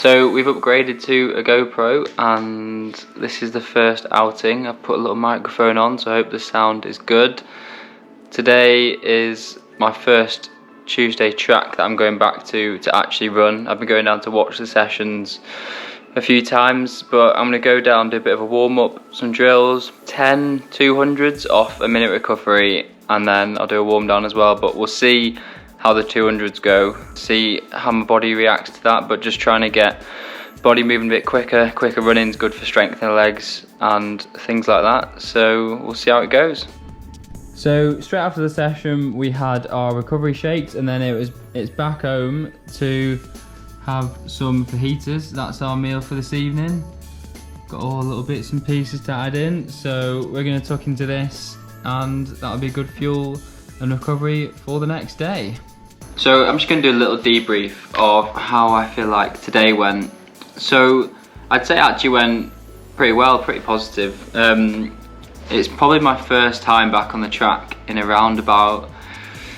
So we've upgraded to a GoPro and this is the first outing. I've put a little microphone on, so I hope the sound is good. Today is my first Tuesday track that I'm going back to actually run. I've been going down to watch the sessions a few times, but I'm going to go down, do a bit of a warm-up, some drills, 10 200s off a minute recovery, and then I'll do a warm down as well, but we'll see how the 200s go, see how my body reacts to that, but just trying to get body moving a bit quicker. Quicker running's good for strengthening the legs and things like that, so we'll see how it goes. So straight after the session we had our recovery shakes, and then it's back home to have some fajitas. That's our meal for this evening. Got all little bits and pieces to add in, so we're going to tuck into this and that'll be good fuel and recovery for the next day. So I'm just going to do a little debrief of how I feel like today went. So I'd say it actually went pretty well, pretty positive. It's probably my first time back on the track in around about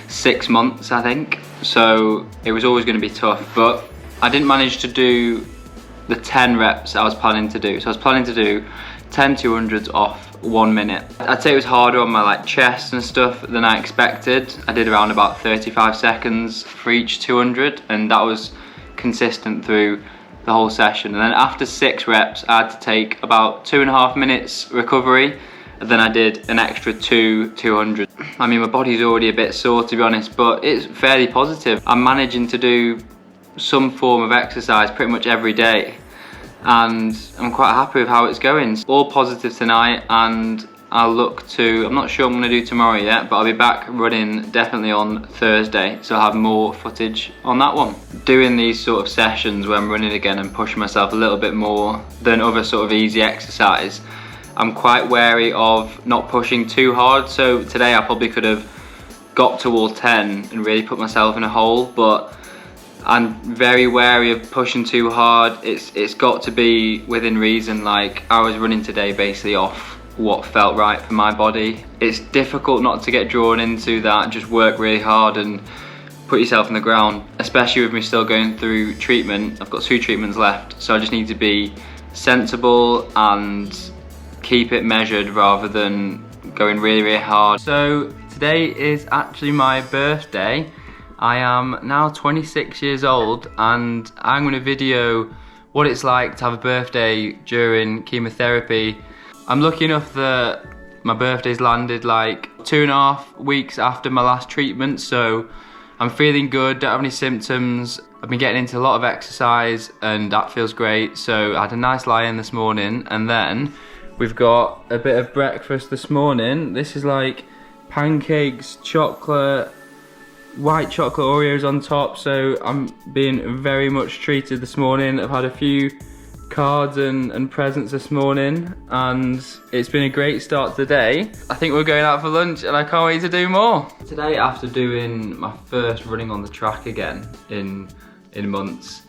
6 months, I think. So it was always going to be tough, but I didn't manage to do the 10 reps I was planning to do. So I was planning to do 10 200s off 1 minute. I'd say it was harder on my chest and stuff than I expected. I did around about 35 seconds for each 200, and that was consistent through the whole session. And then after 6 reps, I had to take about 2.5 minutes recovery, and then I did an extra 200. I mean, my body's already a bit sore, to be honest, but it's fairly positive. I'm managing to do some form of exercise pretty much every day, and I'm quite happy with how it's going. All positive tonight, and I'll look to, I'm not sure I'm going to do tomorrow yet, but I'll be back running definitely on Thursday, so I'll have more footage on that one. Doing these sort of sessions where I'm running again and pushing myself a little bit more than other sort of easy exercise, I'm quite wary of not pushing too hard. So today I probably could have got to all 10 and really put myself in a hole, but I'm very wary of pushing too hard. It's got to be within reason. Like, I was running today basically off what felt right for my body. It's difficult not to get drawn into that, just work really hard and put yourself on the ground, especially with me still going through treatment. I've got 2 treatments left, so I just need to be sensible and keep it measured rather than going really hard. So today is actually my birthday. I am now 26 years old, and I'm going to video what it's like to have a birthday during chemotherapy. I'm lucky enough that my birthday's landed like 2.5 weeks after my last treatment, so I'm feeling good, don't have any symptoms. I've been getting into a lot of exercise and that feels great, so I had a nice lie-in this morning, and then we've got a bit of breakfast this morning. This is like pancakes, chocolate, white chocolate Oreos on top, so I'm being very much treated this morning. I've had a few cards and presents this morning, and it's been a great start to the day. I think we're going out for lunch and I can't wait to do more. Today, after doing my first running on the track again in months,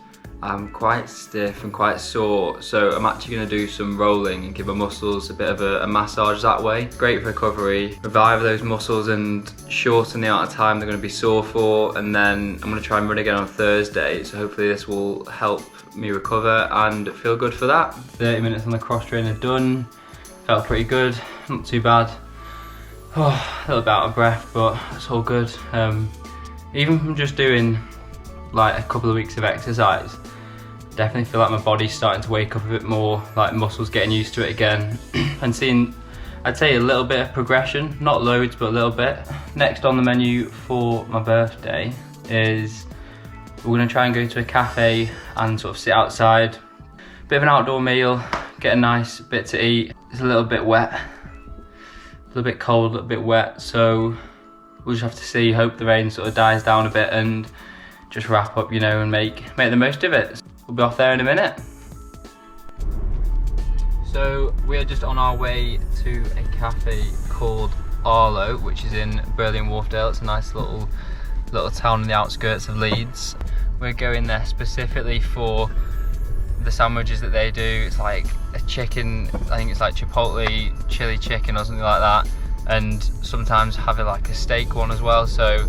I'm quite stiff and quite sore, so I'm actually going to do some rolling and give my muscles a bit of a massage that way. Great for recovery, revive those muscles and shorten the amount of time they're going to be sore for, and then I'm going to try and run again on Thursday, so hopefully this will help me recover and feel good for that. 30 minutes on the cross trainer done, felt pretty good, not too bad. Oh, a little bit out of breath, but it's all good. Even from just doing like a couple of weeks of exercise, definitely feel like my body's starting to wake up a bit more, like muscles getting used to it again, and seeing, I'd say, a little bit of progression, not loads but a little bit. Next on the menu for my birthday is we're going to try and go to a cafe and sort of sit outside, bit of an outdoor meal, get a nice bit to eat. It's a little bit wet, a little bit cold, a little bit wet, so we'll just have to see, hope the rain sort of dies down a bit and just wrap up, you know, and make the most of it. We'll be off there in a minute. So we're just on our way to a cafe called Oreo, which is in Berlin Wharfdale. It's a nice little town in the outskirts of Leeds. We're going there specifically for the sandwiches that they do. It's like a chicken, I think it's like chipotle chili chicken or something like that, and sometimes have it like a steak one as well, so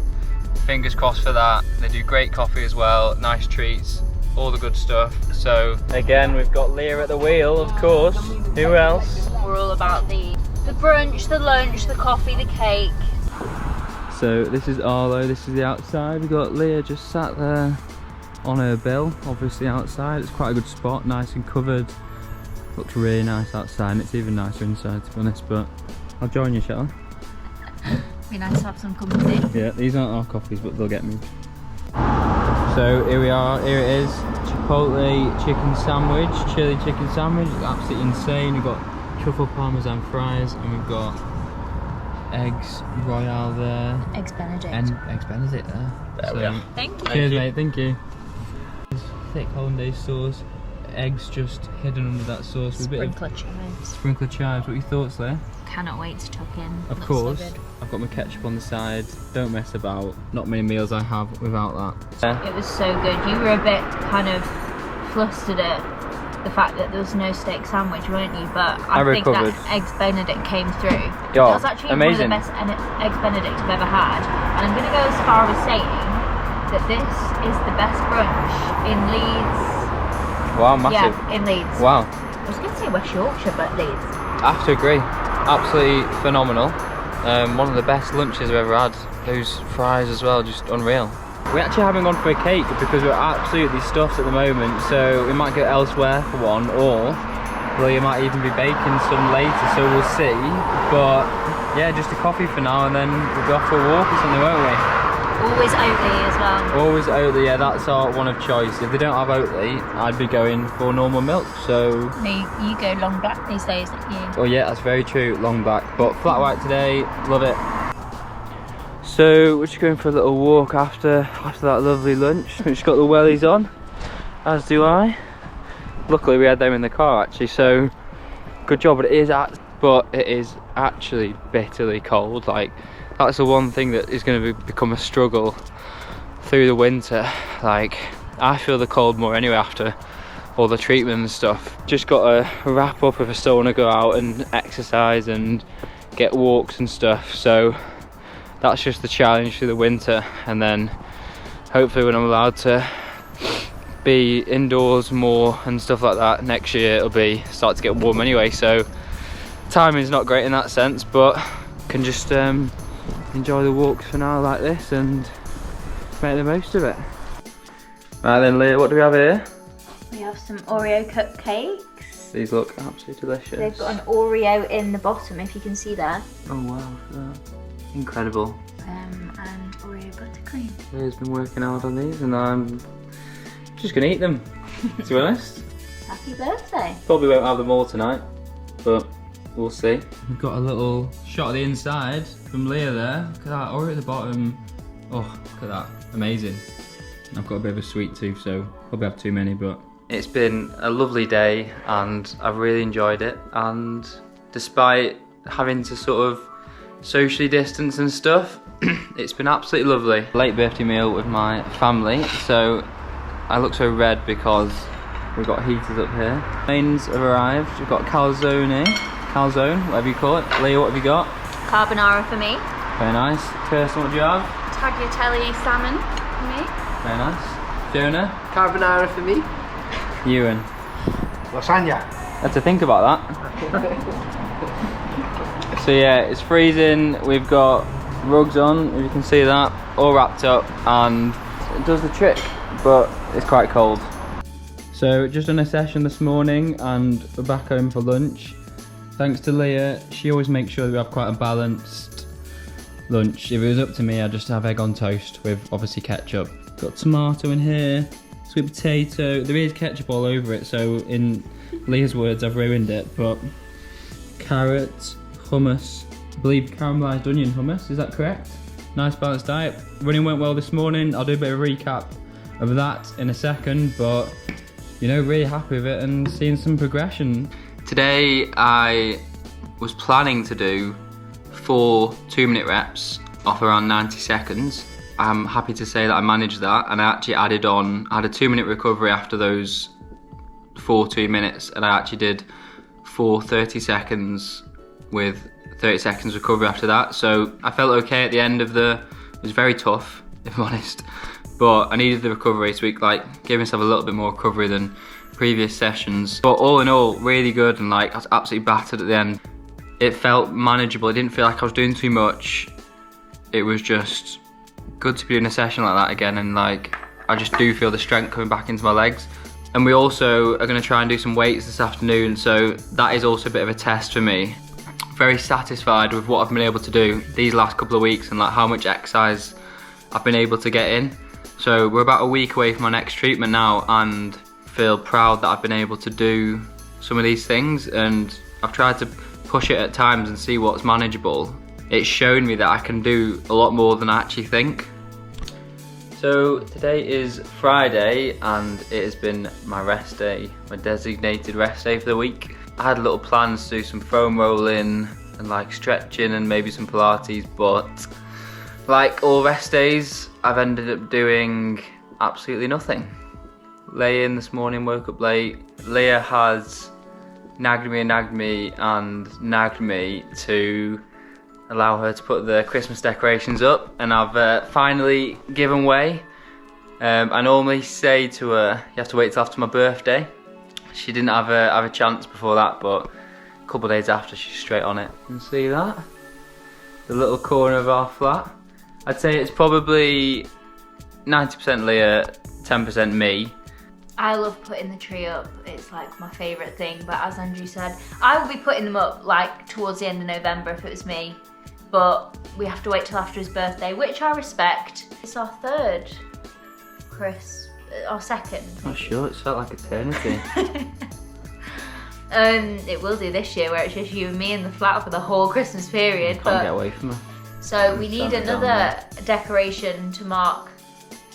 fingers crossed for that. They do great coffee as well, nice treats. all the good stuff. So again, we've got Leah at the wheel, of course. Who else? We're all about the brunch, the lunch, the coffee, the cake. So this is Arlo, this is the outside. We've got Leah just sat there on her bill, obviously outside. It's quite a good spot, nice and covered. Looks really nice outside, and it's even nicer inside, to be honest, but I'll join you, shall I? Be nice to have some company. Yeah, these aren't our coffees, but they'll get me. So here we are, here it is. Chipotle chicken sandwich, chili chicken sandwich. It's absolutely insane. We've got truffle parmesan fries, and we've got eggs royale there. Eggs Benedict. And eggs Benedict there. There we are. Thank you. Cheers, mate, thank you. Thick hollandaise sauce. Eggs just hidden under that sauce. With a bit of chives. Sprinkler chives. What are your thoughts there? Cannot wait to tuck in. Of Looks course. so good. I've got my ketchup on the side. Don't mess about. Not many meals I have without that. It was so good. You were a bit kind of flustered at the fact that there was no steak sandwich, weren't you? But I think recovered. that eggs Benedict came through. Yeah, that was actually amazing. one of the best eggs Benedict I've ever had. And I'm going to go as far as saying that this is the best brunch in Leeds. Wow, massive. Yeah, in Leeds. Wow. I was going to say West Yorkshire, but Leeds. I have to agree. Absolutely phenomenal. One of the best lunches I've ever had. Those fries as well, just unreal. We actually haven't gone for a cake because we're absolutely stuffed at the moment, so we might go elsewhere for one, or you might even be baking some later, so we'll see. But yeah, just a coffee for now, and then we'll go off for a walk or something, won't we? Always Oatly as well. Always Oatly, yeah, that's our one of choice. If they don't have Oatly, I'd be going for normal milk, so... No, you go long black these days, don't you? Oh yeah, that's very true, long black. But flat white today, love it. So we're just going for a little walk after that lovely lunch. We've just got the wellies on, as do I. Luckily we had them in the car actually, so good job. But it is actually bitterly cold. Like, that's the one thing that is going to become a struggle through the winter. Like, I feel the cold more anyway after all the treatment and stuff. Just got to wrap up if I still want to go out and exercise and get walks and stuff. So that's just the challenge through the winter, and then hopefully when I'm allowed to be indoors more and stuff like that next year, it'll start to get warm anyway. So timing's not great in that sense, but can just enjoy the walks for now like this and make the most of it. Right then, Leah, what do we have here? We have some Oreo cupcakes. These look absolutely delicious. They've got an Oreo in the bottom, if you can see there. Oh wow, look at that. Incredible. And Oreo buttercream. Leah's been working hard on these, and I'm just gonna eat them, to be honest. Happy birthday. Probably won't have them all tonight, but we'll see. We've got a little shot of the inside from Leah there. Look at that, Oreo at the bottom. Oh, look at that, amazing. I've got a bit of a sweet tooth, so probably have too many, but... It's been a lovely day, and I've really enjoyed it, and despite having to sort of socially distance and stuff, it's been absolutely lovely. Late birthday meal with my family, so I look so red because we've got heaters up here. Mains have arrived. We've got calzone, whatever you call it. Leah, what have you got? Carbonara for me. Very nice. Kirsten, what do you have? Tagliatelle salmon for me. Very nice. Fiona? Carbonara for me. Ewan? Lasagna. Had to think about that. So yeah, it's freezing. We've got rugs on, if you can see that, all wrapped up, and it does the trick, but it's quite cold. So just done a session this morning, and we're back home for lunch. Thanks to Leah, she always makes sure that we have quite a balanced lunch. If it was up to me, I'd just have egg on toast with obviously ketchup. Got tomato in here, sweet potato. There is ketchup all over it, so in Leah's words, I've ruined it, but carrots, hummus, I believe caramelised onion hummus, is that correct? Nice balanced diet. Running went well this morning. I'll do a bit of a recap of that in a second, but you know, really happy with it and seeing some progression. Today I was planning to do 4 2-minute reps off around 90 seconds. I'm happy to say that I managed that, and I actually I had a 2-minute recovery after those 4 2 minutes, and I actually did 4 30 seconds with 30 seconds recovery after that. So I felt okay at the end of it was very tough, if I'm honest, but I needed the recovery so we could like give myself a little bit more recovery than previous sessions. But all in all, really good, and like I was absolutely battered at the end. It felt manageable. It didn't feel like I was doing too much. It was just good to be doing a session like that again, and like I just do feel the strength coming back into my legs. And we also are going to try and do some weights this afternoon, so that is also a bit of a test for me. Very satisfied with what I've been able to do these last couple of weeks and like how much exercise I've been able to get in. So we're about a week away from my next treatment now, and feel proud that I've been able to do some of these things, and I've tried to push it at times and see what's manageable. It's shown me that I can do a lot more than I actually think. So today is Friday and it has been my rest day, my designated rest day for the week. I had little plans to do some foam rolling and like stretching and maybe some Pilates, but like all rest days, I've ended up doing absolutely nothing. Lay in this morning, woke up late. Leah has nagged me to allow her to put the Christmas decorations up, and I've finally given way. I normally say to her, you have to wait till after my birthday. She didn't have a chance before that, but a couple of days after, she's straight on it. You can see that? The little corner of our flat. I'd say it's probably 90% Leah, 10% me. I love putting the tree up. It's like my favourite thing, but as Andrew said, I will be putting them up like towards the end of November if it was me. But we have to wait till after his birthday, which I respect. It's our third, Chris, our second. Not sure, it's felt like eternity. It will do this year, where it's just you and me in the flat for the whole Christmas period. Can't get away from her. So we need another decoration to mark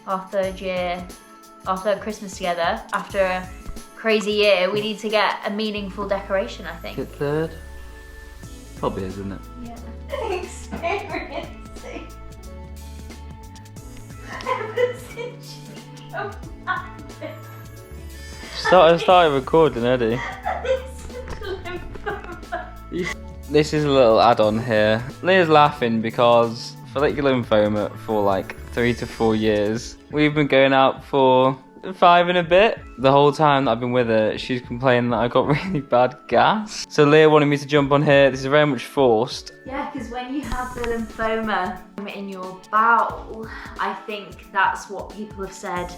our third Christmas together. After a crazy year, we need to get a meaningful decoration, I think. Is it third? Probably is, isn't it? Yeah. Experiencing. Ever since you come back. Started recording, Eddie. This is a little add-on here. Leah's laughing because follicular lymphoma for like 3 to 4 years. We've been going out for 5 and a bit. The whole time that I've been with her, she's complaining that I got really bad gas. So Leah wanted me to jump on here. This is very much forced. Yeah, because when you have the lymphoma in your bowel, I think that's what people have said.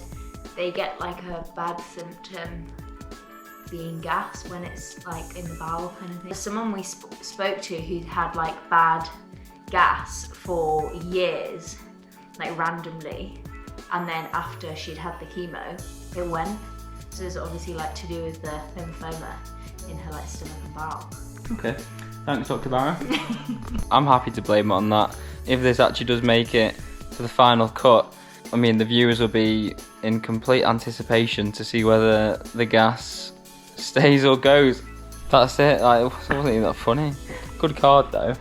They get like a bad symptom being gas when it's like in the bowel kind of thing. Someone we spoke to who had like bad gas for years, like randomly, and then after she'd had the chemo, it went. So it's obviously like to do with the lymphoma in her like stomach and bowel. Okay, thanks Dr. Barra. I'm happy to blame it on that. If this actually does make it to the final cut, I mean the viewers will be in complete anticipation to see whether the gas stays or goes. That's it, like, it wasn't even that funny. Good card though.